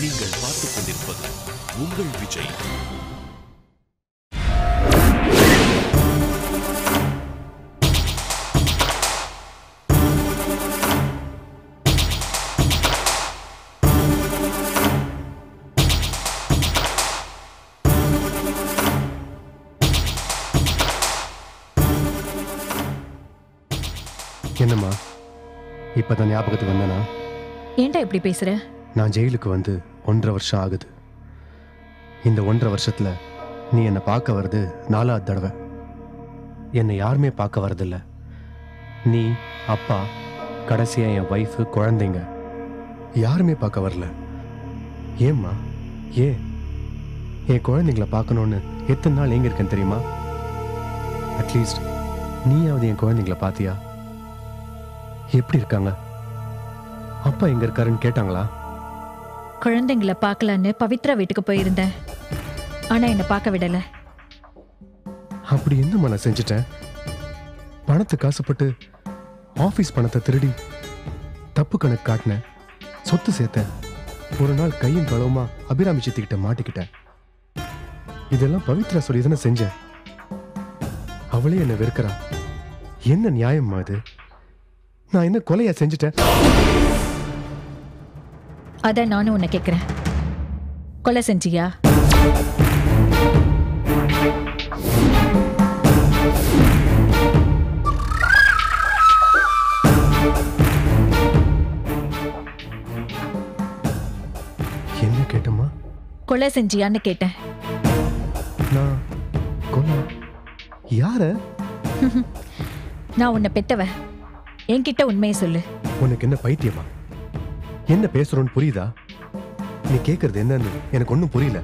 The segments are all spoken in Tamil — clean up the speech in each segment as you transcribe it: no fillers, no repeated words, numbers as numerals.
நீங்கள் பார்த்துக் கொண்டிருப்பது உங்கள் விஜய். என்னம்மா இப்பதான் ஞாபகத்துக்கு வந்தனா? ஏன்டா இப்படி பேசுற? நான் ஜெயிலுக்கு வந்து 1.5 வருஷம் ஆகுது. இந்த 1.5 வருஷத்துல நீ என்னை பார்க்க வருது 4வது தடவை. என்னை யாருமே பார்க்க வரதில்ல. நீ, அப்பா, கடைசியா என் ஒய்ஃபு, குழந்தைங்க யாருமே பார்க்க வரல. ஏம்மா? ஏன்? என் குழந்தைங்கள பார்க்கணுன்னு எத்தனை நாள் எங்க இருக்கேன்னு தெரியுமா? அட்லீஸ்ட் நீயாவது என் குழந்தைங்கள பார்த்தியா? எப்படி இருக்காங்க? அப்பா எங்க இருக்காருன்னு கேட்டாங்களா? குழந்தைங்களை பார்க்கலான்னு பவித்ரா வீட்டுக்கு போயிருந்தேன். ஆனா என்ன பார்க்க விடல. அப்படி என்னம்மா நான் செஞ்சுட்டேன்? பணத்துக்கு ஆசைப்பட்டு ஆபீஸ் பணத்தை திருடி தப்பு கணக்கு காட்டினேன், சொத்து சேர்த்தேன். ஒரு நாள் கையும் களவுமா அபிராமி சித்திக்கிட்ட மாட்டிக்கிட்டேன். இதெல்லாம் பவித்ரா சொல்லி தானே செஞ்சேன். அவளே என்ன வெறுக்கிறா. என்ன நியாயம்மா இது? நான் என்ன கொலையா செஞ்சுட்டேன்? அத நானும் உன்னை கேட்கிறேன். கொலை செஞ்சியா? என்ன கேட்டம்மா? கொலை செஞ்சியான்னு கேட்டேன். நான் கொலை? யார? நான் உன்னை பெத்தவ. என்கிட்ட உண்மையை சொல்லு. உனக்கு என்ன பைத்தியமா? என்ன பேசுறோன்னு புரியுதா? நீ கேக்குறது என்னன்னு எனக்கு ஒன்னும் புரியல.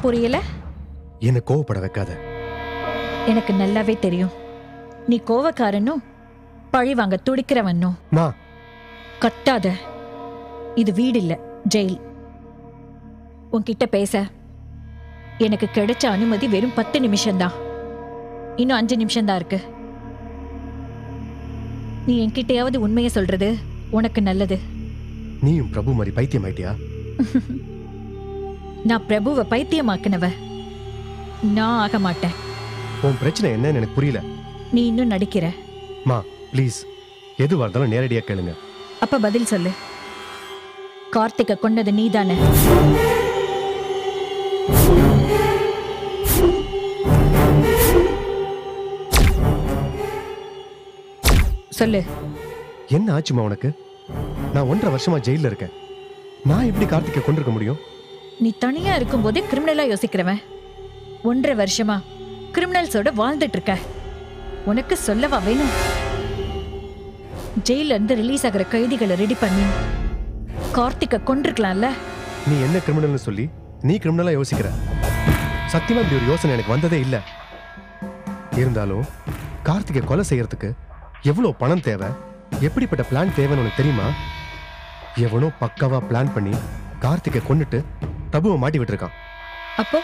புரியல? என்ன கோவப்பட வைக்காத. எனக்கு நல்லாவே தெரியும் நீ கோவக்காரனும் பழி வாங்க துடிக்கிறவனும். மா, கத்தாத. இது வீடு இல்ல, ஜெயில். உன்கிட்ட பேச எனக்கு கிடைச்ச அனுமதி வெறும் 10 நிமிஷம்தான். இன்னும் 5 நிமிஷம்தான் இருக்கு. நீ என்கிட்டயாவது உண்மையை சொல்றது உனக்கு நல்லது. நீயும் பிரபு மாதிரி பைத்தியம் ஆயிட்டியா? நான் பிரபுவை பைத்தியமாக்குனவ. நான் ஆக மாட்டேன். உன் பிரச்சனை என்னன்னு எனக்கு புரியல. நீ இன்னும் நடிக்கிற. மா, ப்ளீஸ், எதுவா இருந்தாலும் நேரடியா கேளுங்க. அப்ப பதில் சொல்லு. கார்த்திகை கொன்னது நீதானே? சொல்லு. என்ன ஆச்சுமா உனக்கு? நான் 1.5 வருஷமா ஜெயில இருக்கேன். நான் எப்படி கார்த்திகை கொண்டிருக்க முடியும்? நீ தனியா இருக்கும் போதே கிரிமினலா யோசிக்கிறவன் 1.5 வருஷமா கிரிமினல்ஸோட வாழ்ந்துட்டு இருக்க. உனக்கு சொல்லவா வேணும்? ஜெயில இருந்து ரிலீஸ் ஆகிற கைதிகளை ரெடி பண்ணி கார்த்திகை கொண்டிருக்கலாம்ல. நீ என்ன கிரிமினல்னு சொல்லி நீ கிரிமினலா யோசிக்கிற? சத்தியமா இப்படி ஒரு யோசனை எனக்கு வந்ததே இல்ல. இருந்தாலும் கார்த்திகை கொலை செய்யறதுக்கு எவ்வளவு பணம் தேவை, எப்படிப்பட்ட பிளான் தேவைன்னு உனக்கு தெரியுமா? எவனோ பக்காவா பிளான் பண்ணி கார்த்திகை கொன்னுட்டு பிரபுவை மாட்டி விட்டுருக்கான். அப்போ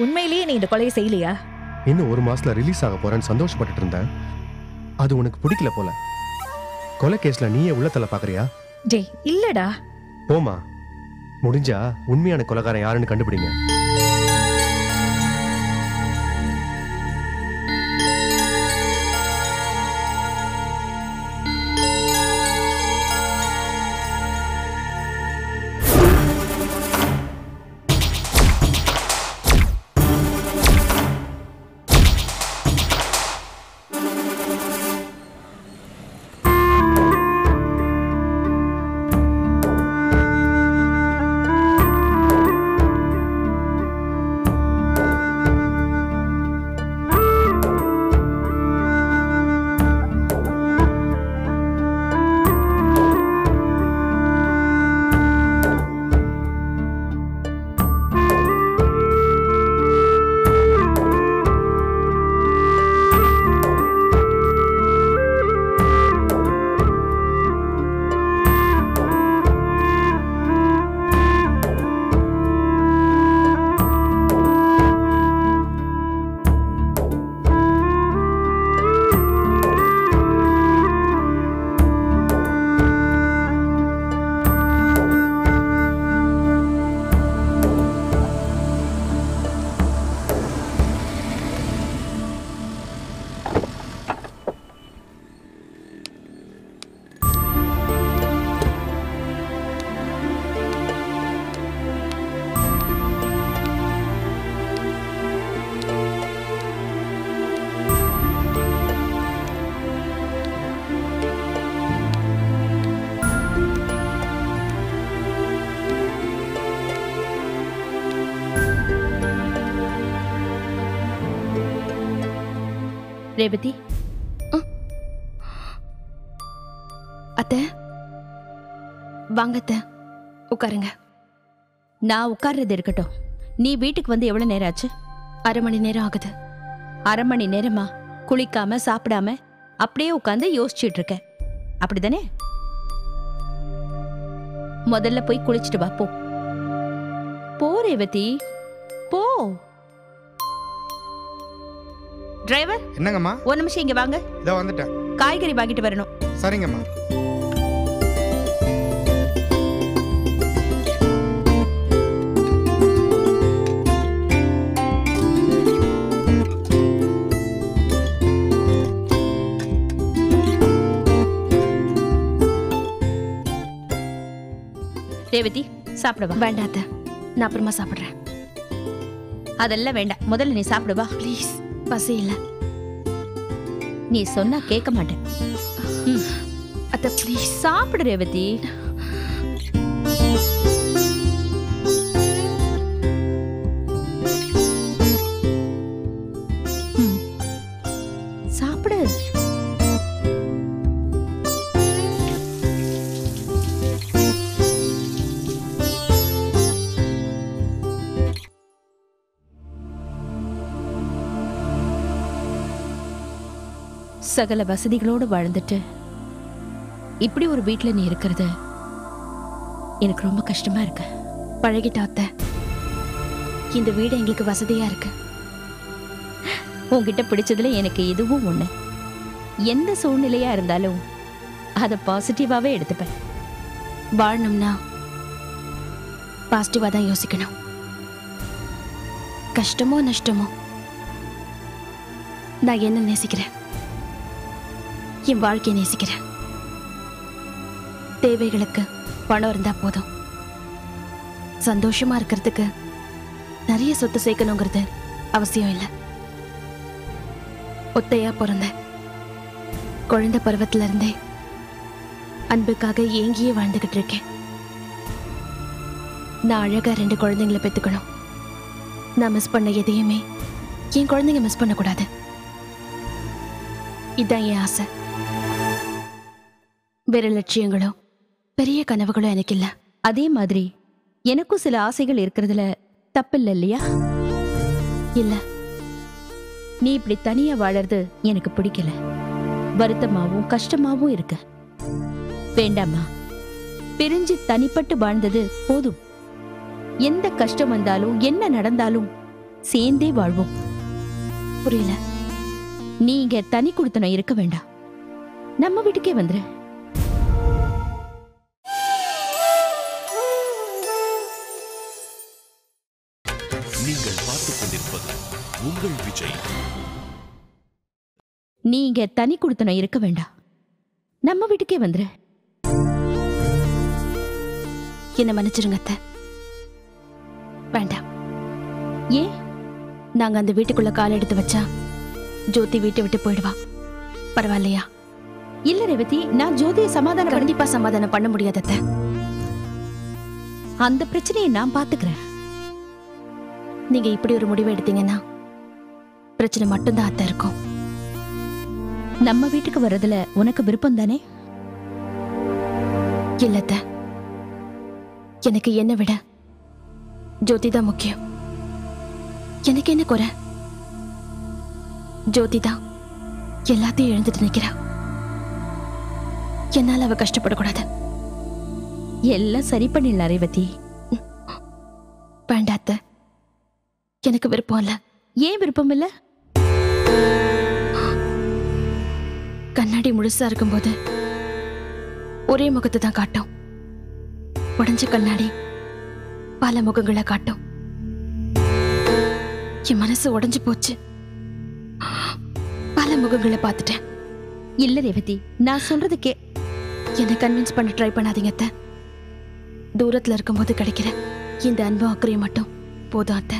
உண்மையிலேயே நீ இந்த கொலையை செய்யலையா? இன்னும் 1 மாசத்துல ரிலீஸ் ஆக போறேன்னு சந்தோஷப்பட்டுட்டு இருந்தேன். அது உனக்கு பிடிக்கல போல. கொலை கேஸ்ல நீயே உள்ளத்தல பாக்குறியா? ஜெய், இல்லடா. போமா, முடிஞ்சா உண்மையான கொலைகாரன் யாருன்னு கண்டுபிடிங்க. ரேவதி. அத்தை வாங்க அத்தை, உட்காருங்க. நான் உட்கார்றது இருக்கட்டும். நீ வீட்டுக்கு வந்து எவ்வளவு நேரம் ஆச்சு? 1/2 மணி நேரம் ஆகுது. 1/2 மணி நேரமா குளிக்காம சாப்பிடாம அப்படியே உட்காந்து யோசிச்சுட்டு இருக்க, அப்படிதானே? முதல்ல போய் குளிச்சுட்டு வா. போ போ ரேவதி, போ. டிரைவர், என்னங்கம்மா? ஒரு நிமிஷம் இங்க வாங்க. இதோ வந்துட்டேன். காய்கறி வாங்கிட்டு வரணும். சரிங்கம்மா. ரேவதி, சாப்பிடுவா. வேண்டாம் அத்தை, நான் அப்புறமா சாப்பிட்றேன். அதெல்லாம் வேண்டாம், முதல்ல நீ சாப்பிடுவா. ப்ளீஸ், பசி இல்லை. நீ சொன்னா கேட்க மாட்டேன். அத்தை ப்ளீஸ். சாப்பிடு ரேவதி. சாப்பிடு. சகல வசதிகளோடு வாழ்ந்துட்டு இப்படி ஒரு வீட்டுல நீ இருக்கிறது எனக்கு ரொம்ப கஷ்டமா இருக்கு. பழகிட்டா அத்தை, இந்த வீடு எங்களுக்கு வசதியா இருக்கு. உன்கிட்ட பிடிச்சதுல எனக்கு இதுவும் ஒண்ணு. எந்த சூழ்நிலையா இருந்தாலும் அதை பாசிட்டிவாவே எடுத்துப்பேன். வாழணும்னா பாசிட்டிவா தான் யோசிக்கணும். கஷ்டமோ நஷ்டமோ நான் என்ன நேசிக்கிறேன், என் வாழ்க்கையை நேசிக்கிறேன். தேவைகளுக்கு பணம் இருந்தா போதும். சந்தோஷமா இருக்கிறதுக்கு நிறைய சொத்து சேர்க்கணுங்கிறது அவசியம் இல்லை. ஒத்தையா பிறந்த குழந்தை பருவத்துல இருந்தே அன்புக்காக ஏங்கியே வாழ்ந்துகிட்டு இருக்கேன். நான் அழகா 2 குழந்தைங்களை பெத்துக்கணும். நான் மிஸ் பண்ண எதையுமே என் குழந்தைங்க மிஸ் பண்ணக்கூடாது. இதான் என் ஆசை. வேற லட்சியங்களோ பெரிய கனவுகளோ எனக்கு இல்ல. அதே மாதிரி எனக்கும் சில ஆசைகள் இருக்கிறதுல தப்பில்லை இல்லையா? இல்ல, நீ இப்படி தனியா வாழறது எனக்கு பிடிக்கல. வருத்தமாவும் கஷ்டமாவும் இருக்க. வேண்டாமா, பிரிஞ்சு தனிப்பட்டு வாழ்ந்தது போதும். எந்த கஷ்டம் வந்தாலும் என்ன நடந்தாலும் சேர்ந்தே வாழ்வோம். புரியல. நீ இங்க தனி குடுத்தனம் இருக்க வேண்டாம், நம்ம வீட்டுக்கே வந்துரு. நீங்கள் பார்த்துக் கொண்டிருப்பது உங்கள் விஜய். நீ இங்க தனி குடுத்தனம் இருக்க வேண்டாம், நம்ம வீட்டுக்கே வந்துரு. என்ன மன்னிச்சிருங்க அத்தை. வேண்டாம். ஏன்? நாங்க அந்த வீட்டுக்குள்ள கால் எடுத்து வச்சா ஜோதி வீட்டை விட்டு போயிடுவா. பரவாயில்லையா? இல்ல ரேவதி, நான் ஜோதியை சமாதானம் கண்டிப்பா சமாதானம் பண்ண முடியாது அத்தை. அந்த பிரச்சனையை நான் பாத்துக்கிறேன். நீங்க இப்படி ஒரு முடிவு எடுத்தீங்கன்னா பிரச்சனை மட்டும்தான் அத்தை இருக்கும். நம்ம வீட்டுக்கு வர்றதுல உனக்கு விருப்பம் தானே? இல்ல அத்தை, எனக்கு என்ன விட ஜோதி தான் முக்கியம். எனக்கு என்ன குறை? ஜோதி தான் எல்லாத்தையும் எழுந்துட்டு நிக்கிறா. என்னால அவ கஷ்டப்படக்கூடாது. எல்லாம் சரி பண்ணிடலாம் ரேவதி. வேண்டாம் அத்தை, எனக்கு விருப்பம் இல்ல. ஏன் விருப்பம் இல்ல? கண்ணாடி முழுசா இருக்கும்போது ஒரே முகத்தை தான் காட்டும். உடைஞ்ச கண்ணாடி பல முகங்களை காட்டும். என் மனசு உடைஞ்சு போச்சு. பல முகங்களை பார்த்துட்டேன். இல்ல ரேவதி, நான் சொல்றதுக்கே. என்னை கன்வின்ஸ் பண்ண ட்ரை பண்ணாதீங்க அத்தை. தூரத்துல இருக்கும்போது கிடைக்கிற இந்த அன்பும் அக்கறையும் மட்டும் போதும் அத்தை.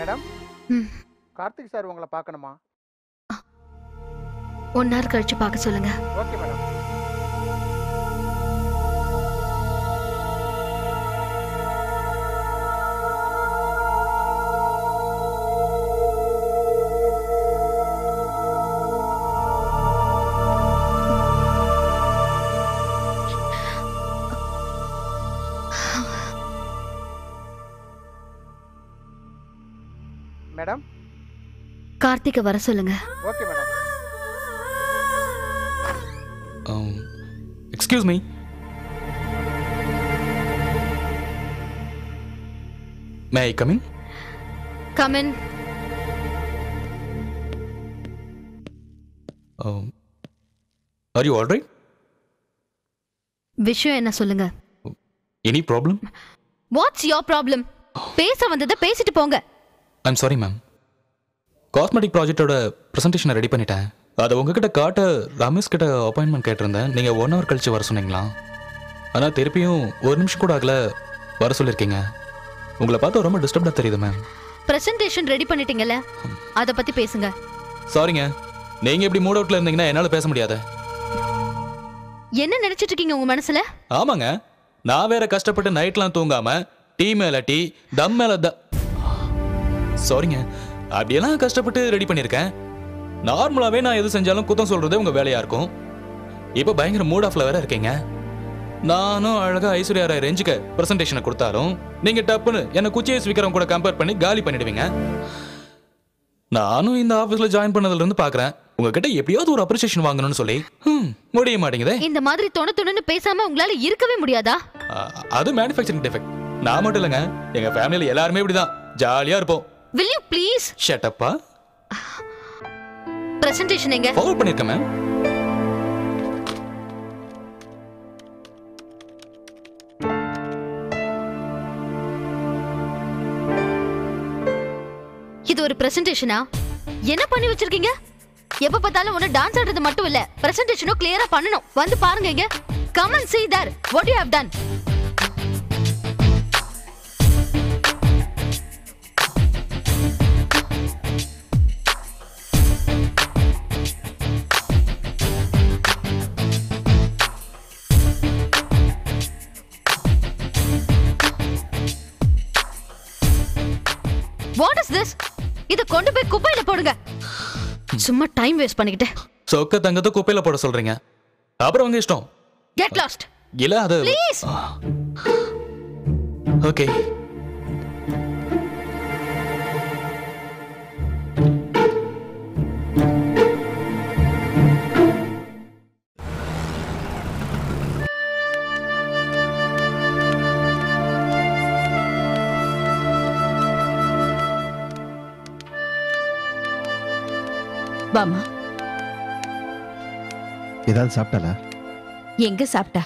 மேடம், ம். கார்த்திக் சார் உங்களை பார்க்கணுமா? 1 hour கழிச்சு பார்க்க சொல்லுங்க. Okay madam. மேடம். கார்த்திகை வர சொல்லுங்க. Okay madam. Excuse me. May I come in? Come in. Are you alright? விஷயம் என்ன சொல்லுங்க. Any problem? What's your problem? பேச வந்ததை பேசிட்டு போங்க. I'm sorry ma'am. காஸ்மெட்டிக் ப்ராஜெக்டோட ப்ரெசன்டேஷனை ரெடி பண்ணிட்டேன். அதை உங்ககிட்ட காட்ட ரமேஷ் கிட்ட அப்பாயின்மெண்ட் கேட்டிருந்தேன். நீங்கள் 1 hour கழிச்சு வர சொன்னீங்களா? ஆனால் திருப்பியும் 1 நிமிஷம் கூட ஆகல வர சொல்லியிருக்கீங்க. உங்களை பார்த்தா ரொம்ப டிஸ்டர்ப்டாக தெரியுது மேம். பிரசன்டேஷன் ரெடி பண்ணிட்டீங்கல்ல, அதை பத்தி பேசுங்க. சாரிங்க, நீங்கள் இப்படி மூட் அவுட்டில் இருந்தீங்கன்னா என்னால் பேச முடியாது. என்ன நினைச்சிட்டு இருக்கீங்க உங்க மனசுல? ஆமாங்க, நான் வேற கஷ்டப்பட்டு நைட்லாம் தூங்காம டீ மேல டீ தம் மேல சாரிங்க, அப்படியெல்லாம் கஷ்டப்பட்டு ரெடி பண்ணியிருக்கேன். நார்மலாவே நான் எது செஞ்சாலும் குத்தம் சொல்றதே உங்க வேலையா இருக்கும். இப்போ பயங்கர மூட் ஆஃப்ல வேற இருக்கீங்க. நானும் அழகா ஐஸ்வர்யா ராய் ரேஞ்சுக்கு பிரசன்டேஷனை கொடுத்தாலும் நீங்க டப்புன்னு என்ன குச்சியை விக்ரம் கூட கம்பேர் பண்ணி காலி பண்ணிடுவீங்க. நானும் இந்த ஆபீஸ்ல ஜாயின் பண்ணதுல இருந்து பாக்குறேன் உங்ககிட்ட எப்படியாவது ஒரு அப்ரிசியேஷன் வாங்கணும்னு சொல்லி முடிய மாட்டேங்குதே. இந்த மாதிரி தொண பேசாம உங்களால இருக்கவே முடியாதா? அது மேனுஃபேக்சரிங் டிஃபெக்ட். நான் மட்டும் இல்லைங்க, எங்க ஃபேமிலியில எல்லாருமே இப்படிதான் ஜாலியா இருப்போம். Will you please? Shut up. Presentation எங்க? ஃபார்வர்ட் பண்ணிருக்கேன் மேம். இது ஒரு பிரசன்டேஷனா? என்ன பண்ணி வச்சிருக்கீங்க? எப்ப பார்த்தாலும் ஒண்ணு டான்ஸ் ஆடுறது மட்டும் இல்ல, பிரசன்டேஷனும் கிளியரா பண்ணனும். வந்து பாருங்க இங்க. Come and see there what you have done. What is this? இத கொண்டு போய் குப்பையில போடுங்க. சும்மா டைம் வேஸ்ட் பண்ணிக்கிட்டு. சொக்க தங்கத்தை குப்பையில போட சொல்றீங்க. அப்புறம் உங்க இஷ்டம். Get lost. இல்ல அது Please. Okay. வாமா. ஏதாவது சாப்பிட்டாளா? எங்க சாப்பிட்டா?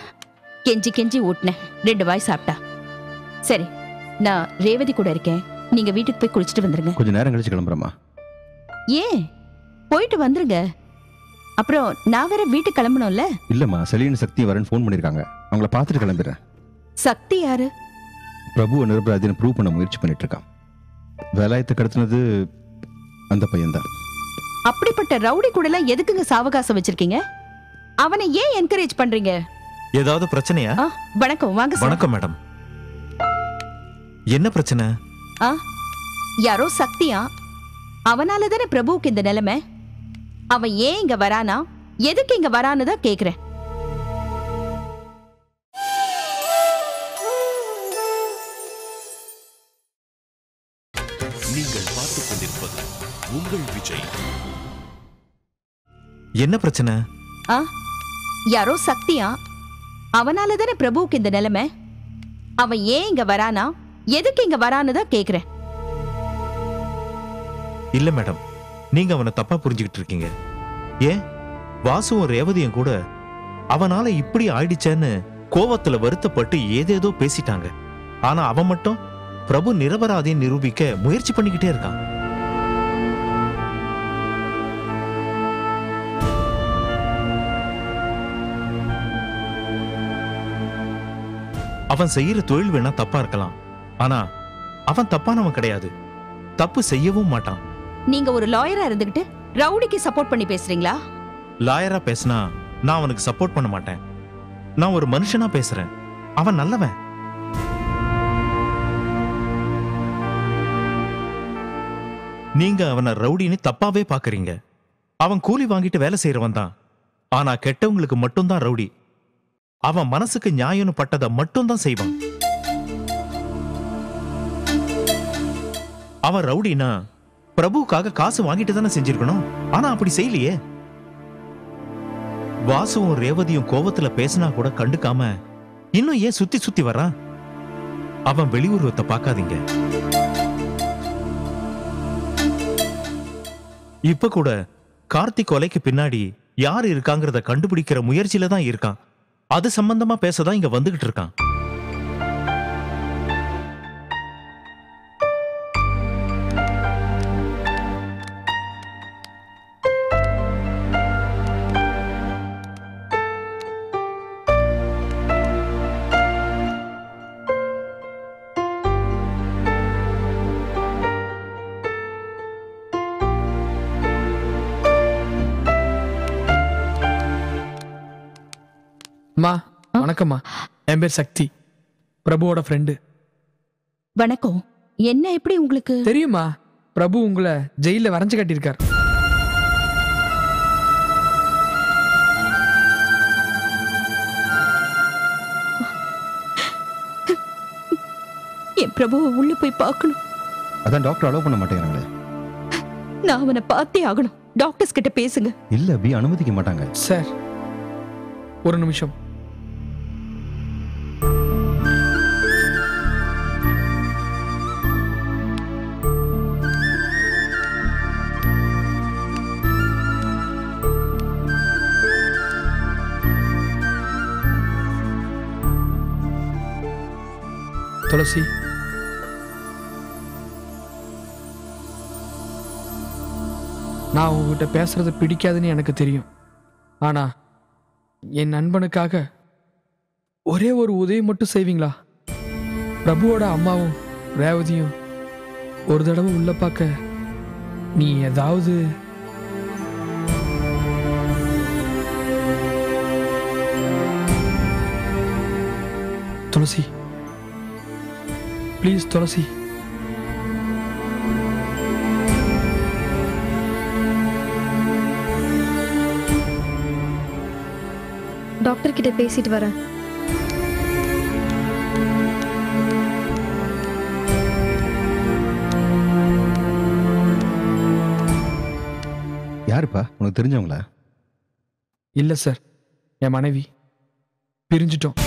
கெஞ்சி கெஞ்சி ஊட்டினேன், 2 வாய் சாப்பிட்டா. சரி, நான் ரேவதி கூட இருக்கேன், நீங்க வீட்டுக்கு போய் குளிச்சுட்டு வந்துருங்க. கொஞ்ச நேரம் கழிச்சு கிளம்புறமா? ஏன்? போயிட்டு வந்துருங்க. அப்புறம் நான் வேற வீட்டுக்கு கிளம்பணும்ல. இல்லம்மா, செலியன் சக்தி வரேன்னு ஃபோன் பண்ணிருக்காங்க. அவங்கள பார்த்துட்டு கிளம்பிடுறேன். சக்தி யாரு? பிரபுவை நிரபராதின்னு ப்ரூவ் பண்ண முயற்சி பண்ணிட்டு இருக்கான். வேலாயத்தை கடத்தினது அந்த பையன்தான். அப்படிப்பட்ட ரவுடி கூட எல்லாம் எதுக்குங்க சாவகாசம் வச்சிருக்கீங்க? அவனை ஏன் என்கரேஜ் பண்றீங்க? ஏதாவது பிரச்சனையா? வணக்கம், வாங்க சார். வணக்கம் மேடம். என்ன பிரச்சனை? யாரோ சக்தியா, அவனால தானே பிரபுவுக்கு இந்த நிலைமை. அவன் ஏன் இங்க வரானா, எதுக்கு இங்க வரான்னு தான் கேக்குறேன். நீங்கள் பார்த்துக் கொண்டிருப்பது உங்கள் விஜய். என்ன பிரச்சனை? யாரோ சக்தியா, அவனால தானே பிரபுவுக்கு இந்த நிலைமை. அவன் ஏன் இங்க வரானா, எதுக்கு இங்க வரான்னு தான் கேக்குறேன். இல்ல மேடம், நீங்க அவனை தப்பா புரிஞ்சுக்கிட்டு இருக்கீங்க. ஏன் வாசுவும் ரேவதியும் கூட அவனால இப்படி ஆயிடுச்சேன்னு கோவத்துல வருத்தப்பட்டு ஏதேதோ பேசிட்டாங்க. ஆனா அவன் மட்டும் பிரபு நிரபராதியை நிரூபிக்க முயற்சி பண்ணிக்கிட்டே இருக்கான். அவன் செய்யற தொழில் வேணா தப்பா இருக்கலாம், ஆனா அவன் தப்பானவன் கிடையாது. தப்பு செய்யவும் மாட்டான். நீங்க ஒரு லாயரா இருந்துகிட்டு ரவுடிக்கு சப்போர்ட் பண்ணி பேசுறீங்களா? லாயரா பேசினா நான் அவனுக்கு சப்போர்ட் பண்ண மாட்டேன். நான் ஒரு மனுஷனா பேசுறேன். அவன் நல்லவன். நீங்க அவனை ரவுடின்னு தப்பாவே பாக்குறீங்க. அவன் கூலி வாங்கிட்டு வேலை செய்யறவன் தான். ஆனா கெட்டவங்களுக்கு மட்டும்தான் ரவுடி. அவன் மனசுக்கு நியாயம்னு பட்டதை மட்டும்தான் செய்வான். அவன் ரவுடினா பிரபுவுக்காக காசு வாங்கிட்டு தானே செஞ்சிருக்கணும். ஆனா அப்படி செய்யலையே. வாசுவும் ரேவதியும் கோவத்துல பேசினா கூட கண்டுக்காம இன்னும் ஏன் சுத்தி சுத்தி வர்றான்? அவன் வெளியுருவத்தை பார்க்காதீங்க. இப்ப கூட கார்த்திக் கொலைக்கு பின்னாடி யார் இருக்காங்கிறத கண்டுபிடிக்கிற முயற்சியில தான் இருக்கான். அது சம்பந்தமா பேசதான் இங்க வந்துகிட்டு இருக்கான். அம்மா வணக்கம்மா. என் பேர் சக்தி, பிரபுவோட ஃப்ரெண்டு. வணக்கம். என்ன எப்படி உங்களுக்கு தெரியுமா? பிரபு உங்களை ஜெயில வரைஞ்சு கட்டியிருக்கார். என் பிரபுவை உள்ள போய் பார்க்கணும். அதான் டாக்டர் அலோவ் பண்ண மாட்டேங்கிறாங்களே. நான் அவனை பார்த்தே ஆகணும். டாக்டர்ஸ் கிட்ட பேசுங்க. இல்ல பி அனுமதிக்க மாட்டாங்க. சார் ஒரு நிமிஷம். துளசி, நான் உங்ககிட்ட பேசுறது பிடிக்காதுன்னு எனக்கு தெரியும். ஆனா என் நண்பனுக்காக ஒரே ஒரு உதவி மட்டும் செய்வீங்களா? பிரபுவோட அம்மாவும் ரேவதியும் ஒரு தடவை உள்ள பார்க்க நீ ஏதாவது துளசி, ப்ளீஸ் துளசி. டாக்டர் கிட்ட பேசிட்டு வரேன். யாருப்பா? உனக்கு தெரிஞ்சவங்களா? இல்ல சார், என் மனைவி. பிரிஞ்சிட்டோம்.